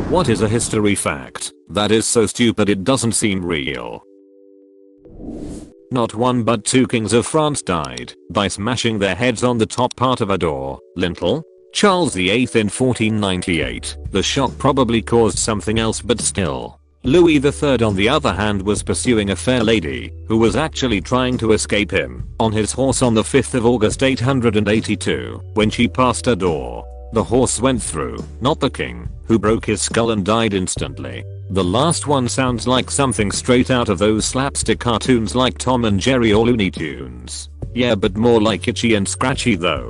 What is a history fact that is so stupid it doesn't seem real? Not one but two kings of France died by smashing their heads on the top part of a door lintel. Charles VIII in 1498. The shock probably caused something else, but still. Louis III on the other hand was pursuing a fair lady who was actually trying to escape him on his horse on the 5th of August 882 when she passed a door. The horse went through, not the king, who broke his skull and died instantly. The last one sounds like something straight out of those slapstick cartoons like Tom and Jerry or Looney Tunes. Yeah, but more like Itchy and Scratchy though.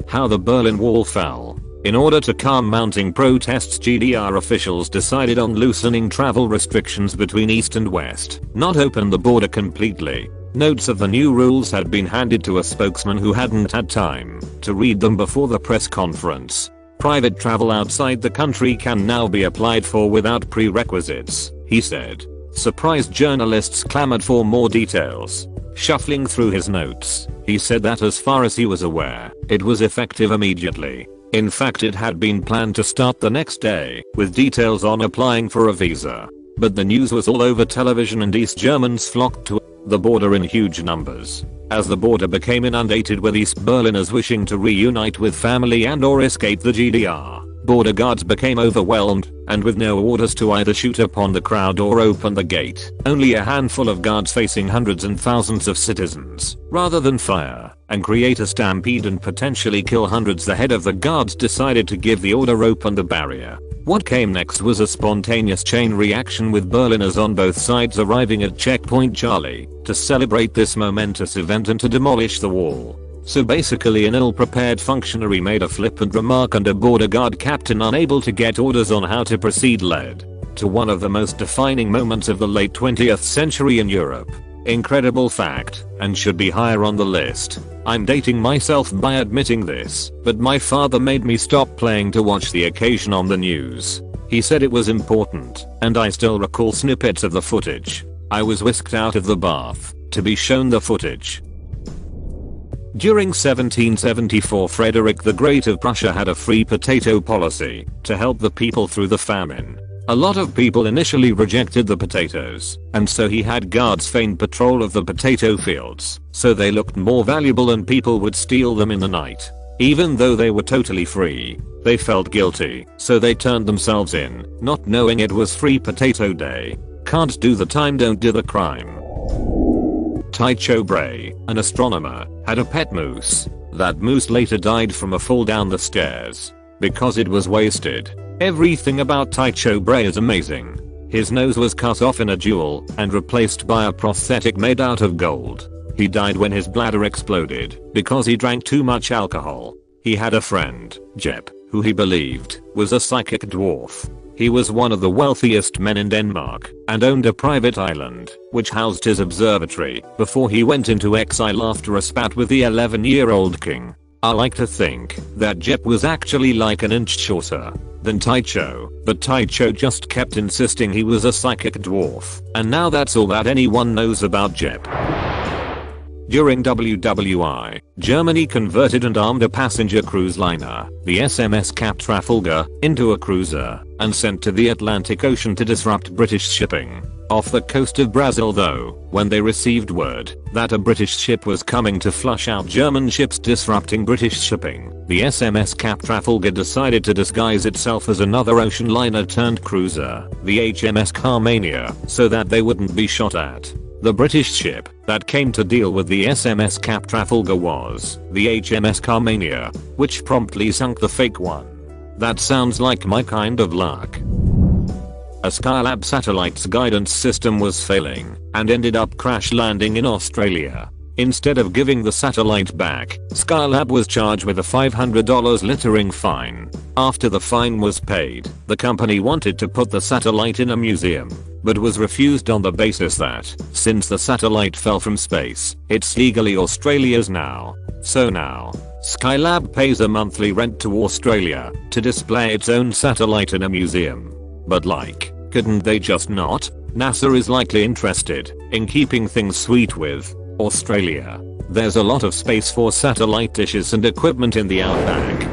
How the Berlin Wall fell. In order to calm mounting protests, GDR officials decided on loosening travel restrictions between East and West, not open the border completely. Notes of the new rules had been handed to a spokesman who hadn't had time to read them before the press conference. Private travel outside the country can now be applied for without prerequisites, he said. Surprised journalists clamored for more details. Shuffling through his notes, he said that as far as he was aware, it was effective immediately. In fact, it had been planned to start the next day, with details on applying for a visa. But the news was all over television and East Germans flocked to the border in huge numbers. As the border became inundated with East Berliners wishing to reunite with family and or escape the GDR, border guards became overwhelmed, and with no orders to either shoot upon the crowd or open the gate, only a handful of guards facing hundreds and thousands of citizens, rather than fire and create a stampede and potentially kill hundreds, the head of the guards decided to give the order, open the barrier. What came next was a spontaneous chain reaction, with Berliners on both sides arriving at Checkpoint Charlie to celebrate this momentous event and to demolish the wall. So basically an ill-prepared functionary made a flippant remark and a border guard captain unable to get orders on how to proceed led to one of the most defining moments of the late 20th century in Europe. Incredible fact, and should be higher on the list. I'm dating myself by admitting this, but my father made me stop playing to watch the occasion on the news. He said it was important, and I still recall snippets of the footage. I was whisked out of the bath to be shown the footage. During 1774, Frederick the Great of Prussia had a free potato policy to help the people through the famine. A lot of people initially rejected the potatoes, and so he had guards feign patrol of the potato fields, so they looked more valuable and people would steal them in the night. Even though they were totally free, they felt guilty, so they turned themselves in, not knowing it was Free Potato Day. Can't do the time, don't do the crime. Tycho Brahe, an astronomer, had a pet moose. That moose later died from a fall down the stairs because it was wasted. Everything about Tycho Brahe is amazing. His nose was cut off in a duel and replaced by a prosthetic made out of gold. He died when his bladder exploded because he drank too much alcohol. He had a friend, Jep, who he believed was a psychic dwarf. He was one of the wealthiest men in Denmark and owned a private island which housed his observatory before he went into exile after a spat with the 11-year-old king. I like to think that Jep was actually like an inch shorter than Tycho, but Tycho just kept insisting he was a psychic dwarf, and now that's all that anyone knows about Jep. During WWII, Germany converted and armed a passenger cruise liner, the SMS Cap Trafalgar, into a cruiser and sent to the Atlantic Ocean to disrupt British shipping. Off the coast of Brazil though, when they received word that a British ship was coming to flush out German ships disrupting British shipping, the SMS Cap Trafalgar decided to disguise itself as another ocean liner turned cruiser, the HMS Carmania, so that they wouldn't be shot at. The British ship that came to deal with the SMS Cap Trafalgar was the HMS Carmania, which promptly sunk the fake one. That sounds like my kind of luck. A Skylab satellite's guidance system was failing and ended up crash landing in Australia. Instead of giving the satellite back, Skylab was charged with a $500 littering fine. After the fine was paid, the company wanted to put the satellite in a museum, but was refused on the basis that, since the satellite fell from space, it's legally Australia's now. So now, Skylab pays a monthly rent to Australia to display its own satellite in a museum. But like, couldn't they just not? NASA is likely interested in keeping things sweet with Australia. There's a lot of space for satellite dishes and equipment in the outback.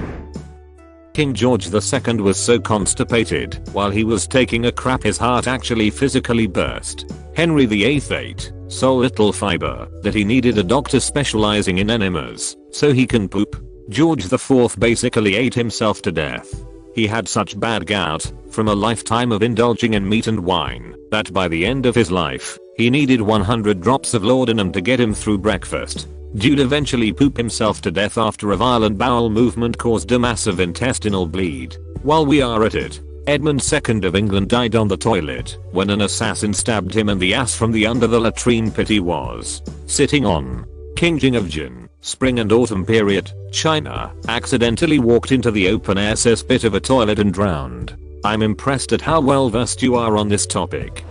King George II was so constipated while he was taking a crap his heart actually physically burst. Henry VIII ate so little fiber that he needed a doctor specializing in enemas so he can poop. George IV basically ate himself to death. He had such bad gout from a lifetime of indulging in meat and wine that by the end of his life, he needed 100 drops of laudanum to get him through breakfast. Dude eventually pooped himself to death after a violent bowel movement caused a massive intestinal bleed. While we are at it, Edmund II of England died on the toilet when an assassin stabbed him in the ass from the under the latrine pit he was sitting on. King Jing of Jin, spring and autumn period, China, accidentally walked into the open air cesspit of a toilet and drowned. I'm impressed at how well versed you are on this topic.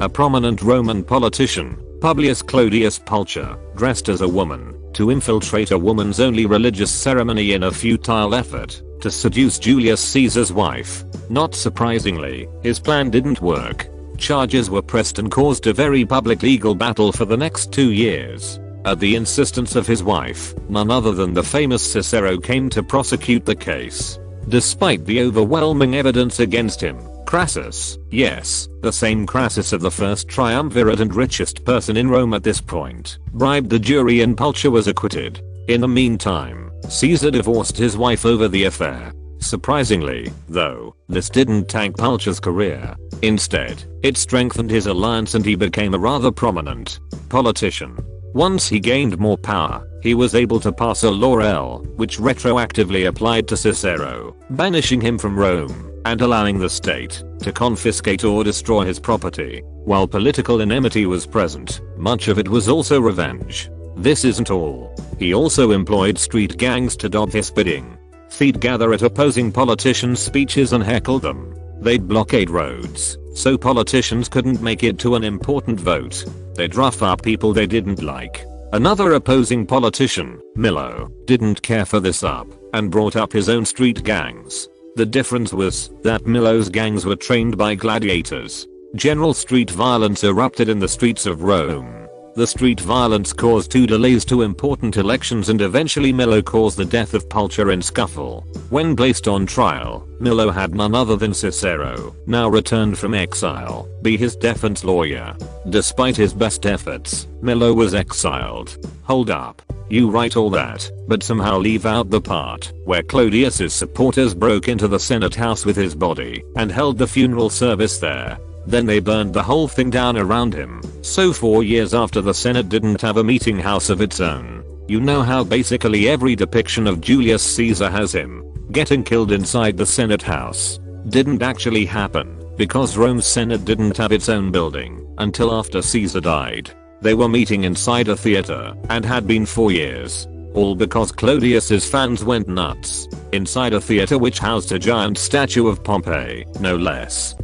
A prominent Roman politician, Publius Clodius Pulcher, dressed as a woman to infiltrate a woman's only religious ceremony in a futile effort to seduce Julius Caesar's wife. Not surprisingly, his plan didn't work. Charges were pressed and caused a very public legal battle for the next 2 years. At the insistence of his wife, none other than the famous Cicero came to prosecute the case. Despite the overwhelming evidence against him, Crassus, yes, the same Crassus of the first triumvirate and richest person in Rome at this point, bribed the jury and Pulcher was acquitted. In the meantime, Caesar divorced his wife over the affair. Surprisingly, though, this didn't tank Pulcher's career. Instead, it strengthened his alliance and he became a rather prominent politician. Once he gained more power, he was able to pass a law L, which retroactively applied to Cicero, banishing him from Rome and allowing the state to confiscate or destroy his property. While political enmity was present, much of it was also revenge. This isn't all. He also employed street gangs to do his bidding. They'd gather at opposing politicians' speeches and heckle them. They'd blockade roads, so politicians couldn't make it to an important vote. They'd rough up people they didn't like. Another opposing politician, Milo, didn't care for this up and brought up his own street gangs. The difference was that Milo's gangs were trained by gladiators. General street violence erupted in the streets of Rome. The street violence caused 2 delays to important elections and eventually Milo caused the death of Pulcher in scuffle. When placed on trial, Milo had none other than Cicero, now returned from exile, be his defense lawyer. Despite his best efforts, Milo was exiled. Hold up. You write all that, but somehow leave out the part where Clodius's supporters broke into the Senate house with his body and held the funeral service there. Then they burned the whole thing down around him. So 4 years after the Senate didn't have a meeting house of its own. You know how basically every depiction of Julius Caesar has him getting killed inside the Senate house. Didn't actually happen because Rome's Senate didn't have its own building until after Caesar died. They were meeting inside a theater and had been for years. All because Clodius's fans went nuts. Inside a theater which housed a giant statue of Pompey, no less.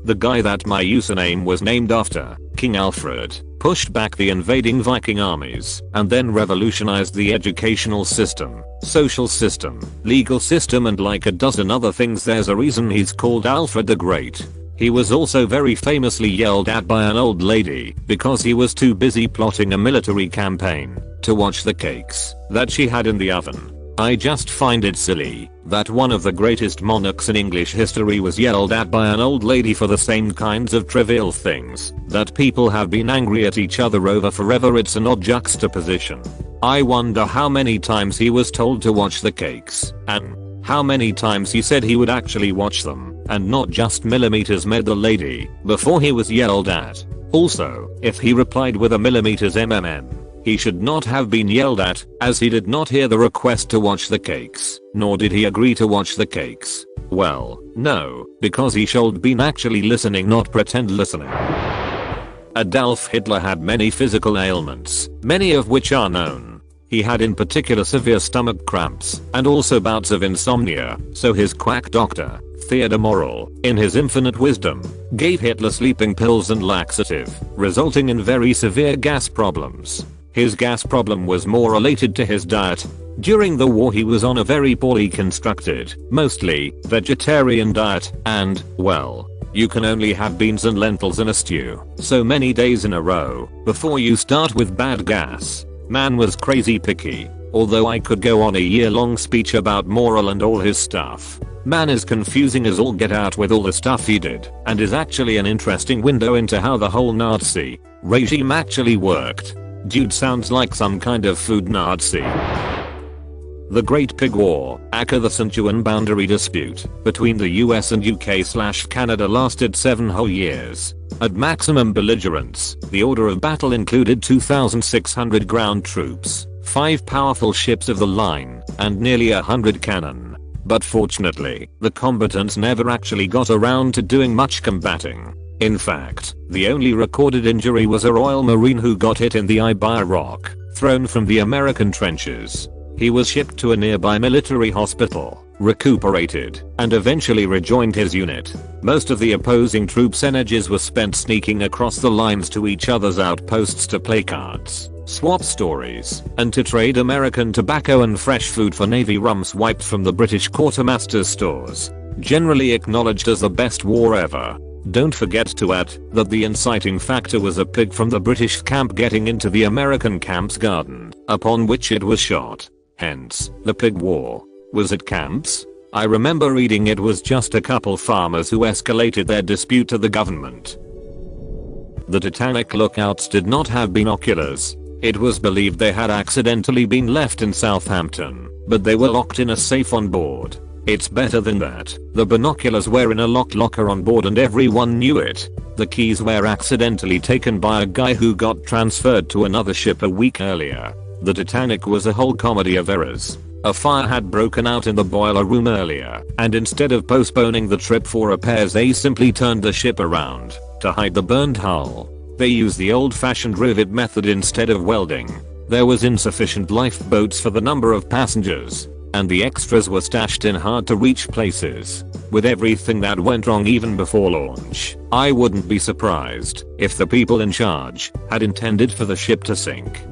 The guy that my username was named after, King Alfred, pushed back the invading Viking armies and then revolutionized the educational system, social system, legal system and like a dozen other things. There's a reason he's called Alfred the Great. He was also very famously yelled at by an old lady because he was too busy plotting a military campaign to watch the cakes that she had in the oven. I just find it silly that one of the greatest monarchs in English history was yelled at by an old lady for the same kinds of trivial things that people have been angry at each other over forever. It's an odd juxtaposition. I wonder how many times he was told to watch the cakes and how many times he said he would actually watch them and not just millimeters med the lady before he was yelled at. Also, if he replied with a millimeters mm, he should not have been yelled at, as he did not hear the request to watch the cakes, nor did he agree to watch the cakes. Well, no, because he should been actually listening, not pretend listening. Adolf Hitler had many physical ailments, many of which are known. He had in particular severe stomach cramps and also bouts of insomnia, so his quack doctor, Theodor Morell, in his infinite wisdom, gave Hitler sleeping pills and laxative, resulting in very severe gas problems. His gas problem was more related to his diet. During the war he was on a very poorly constructed, mostly vegetarian diet and, well, you can only have beans and lentils in a stew so many days in a row before you start with bad gas. Man was crazy picky. Although I could go on a year-long speech about moral and all his stuff. Man is confusing as all get out with all the stuff he did, and is actually an interesting window into how the whole Nazi regime actually worked. Dude sounds like some kind of food Nazi. The Great Pig War, aka the Sichuan boundary dispute, between the US and UK/Canada lasted 7 whole years. At maximum belligerence, the order of battle included 2,600 ground troops, 5 powerful ships of the line, and nearly 100 cannon. But fortunately, the combatants never actually got around to doing much combating. In fact, the only recorded injury was a Royal Marine who got hit in the eye by a rock thrown from the American trenches. He was shipped to a nearby military hospital, recuperated, and eventually rejoined his unit. Most of the opposing troops' energies were spent sneaking across the lines to each other's outposts to play cards, swap stories, and to trade American tobacco and fresh food for Navy rum swiped from the British quartermaster's stores. Generally acknowledged as the best war ever. Don't forget to add that the inciting factor was a pig from the British camp getting into the American camp's garden, upon which it was shot. Hence, the Pig War. Was it camps? I remember reading it was just a couple farmers who escalated their dispute to the government. The Titanic lookouts did not have binoculars. It was believed they had accidentally been left in Southampton, but they were locked in a safe on board. It's better than that. The binoculars were in a locked locker on board and everyone knew it. The keys were accidentally taken by a guy who got transferred to another ship a week earlier. The Titanic was a whole comedy of errors. A fire had broken out in the boiler room earlier, and instead of postponing the trip for repairs they simply turned the ship around to hide the burned hull. They used the old-fashioned rivet method instead of welding. There was insufficient lifeboats for the number of passengers, and the extras were stashed in hard-to-reach places. With everything that went wrong even before launch, I wouldn't be surprised if the people in charge had intended for the ship to sink.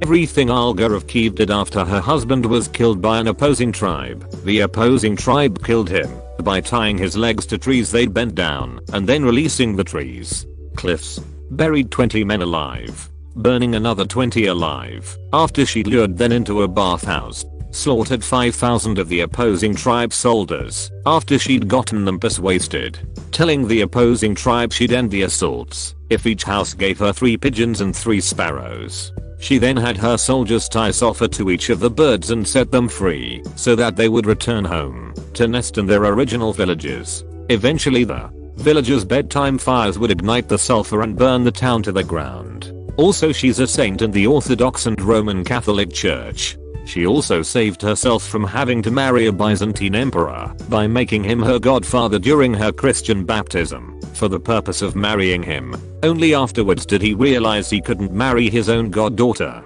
Everything Olga of Kiev did after her husband was killed by an opposing tribe. The opposing tribe killed him by tying his legs to trees they'd bent down and then releasing the trees. Cliffs. Buried 20 men alive. Burning another 20 alive after she lured them into a bathhouse. Slaughtered 5,000 of the opposing tribe soldiers after she'd gotten them persuaded. Telling the opposing tribe she'd end the assaults if each house gave her 3 pigeons and 3 sparrows. She then had her soldiers tie sulfur to each of the birds and set them free so that they would return home to nest in their original villages. Eventually the villagers' bedtime fires would ignite the sulfur and burn the town to the ground. Also, she's a saint in the Orthodox and Roman Catholic Church. She also saved herself from having to marry a Byzantine emperor by making him her godfather during her Christian baptism for the purpose of marrying him. Only afterwards did he realize he couldn't marry his own goddaughter.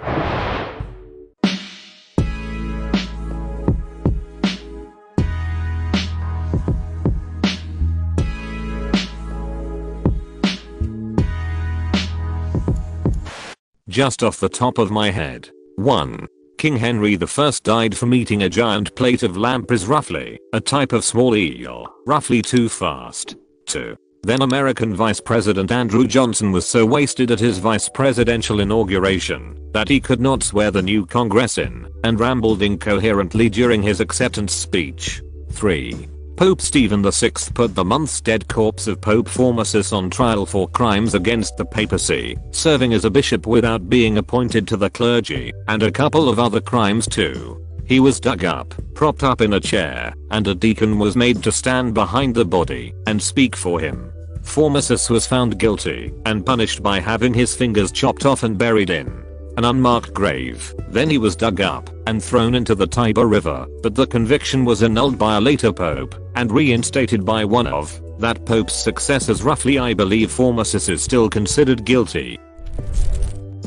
Just off the top of my head. 1. King Henry I died from eating a giant plate of lampreys, roughly a type of small eel, roughly too fast. 2. Then American Vice President Andrew Johnson was so wasted at his vice presidential inauguration that he could not swear the new Congress in and rambled incoherently during his acceptance speech. 3. Pope Stephen VI put the months-dead corpse of Pope Formosus on trial for crimes against the papacy, serving as a bishop without being appointed to the clergy, and a couple of other crimes too. He was dug up, propped up in a chair, and a deacon was made to stand behind the body and speak for him. Formosus was found guilty and punished by having his fingers chopped off and buried in an unmarked grave. Then he was dug up and thrown into the Tiber River, but the conviction was annulled by a later pope and reinstated by one of that pope's successors. Roughly, I believe Formosus is still considered guilty.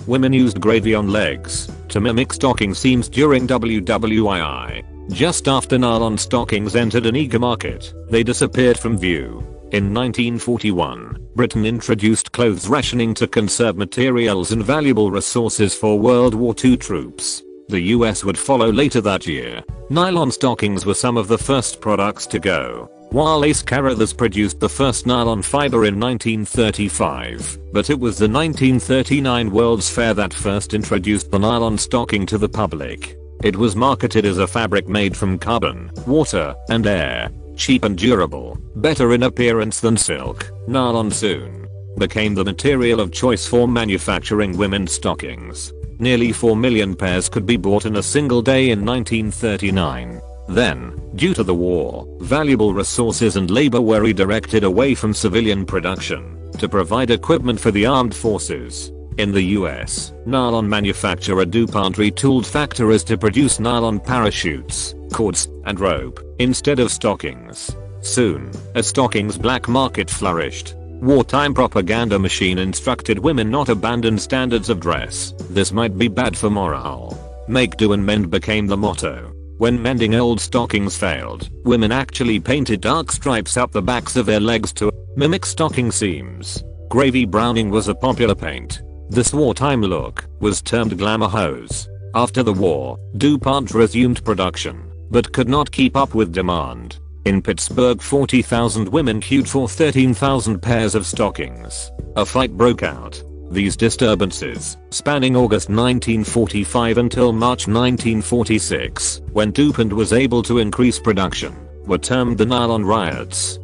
Women used gravy on legs to mimic stocking seams during WWII. Just after nylon stockings entered an eager market, they disappeared from view. In 1941, Britain introduced clothes rationing to conserve materials and valuable resources for World War II troops. The US would follow later that year. Nylon stockings were some of the first products to go. while Ace Carruthers produced the first nylon fiber in 1935, but it was the 1939 World's Fair that first introduced the nylon stocking to the public. It was marketed as a fabric made from carbon, water, and air, cheap and durable, better in appearance than silk. Nylon soon became the material of choice for manufacturing women's stockings. Nearly 4 million pairs could be bought in a single day in 1939. Then, due to the war, valuable resources and labor were redirected away from civilian production to provide equipment for the armed forces. In the US, nylon manufacturer DuPont retooled factories to produce nylon parachutes, cords, and rope instead of stockings. Soon, a stockings black market flourished. Wartime propaganda machine instructed women not abandon standards of dress. This might be bad for morale. Make do and mend became the motto. When mending old stockings failed, women actually painted dark stripes up the backs of their legs to mimic stocking seams. Gravy browning was a popular paint. This wartime look was termed glamour hose. After the war, DuPont resumed production, but could not keep up with demand. In Pittsburgh, 40,000 women queued for 13,000 pairs of stockings. A fight broke out. These disturbances, spanning August 1945 until March 1946, when DuPont was able to increase production, were termed the Nylon Riots.